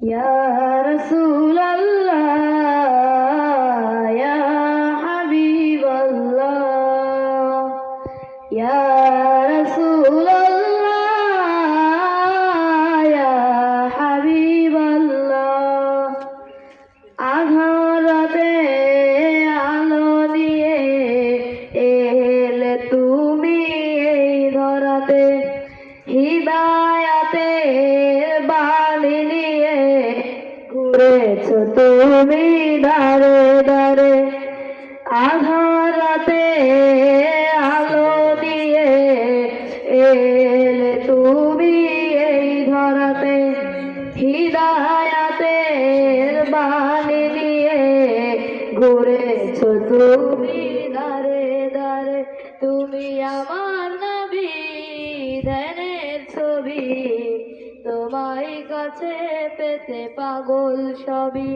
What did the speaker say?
ইয়া রাসূলাল্লাহ ইয়া হাবিবাল্লাহ ইয়া রাসূলাল্লাহ ইয়া হাবিবাল্লাহ। আধার রাতে আলো নিয়ে এলে তুমি এই ধরাতে, হিদায়াতের বাণী নিয়ে ঘুরেছো তুমি দারে দারে। আধার রাতে আলো দিয়ে এলে তুমি এই ধরাতে, হিদায়াতের বাণী নিয়ে ঘুরেছো তুমি দারে দারে। তুমি আমার নবী ধ্যানের ছবি, তোমায় কাছে পেতে পাগল সবই।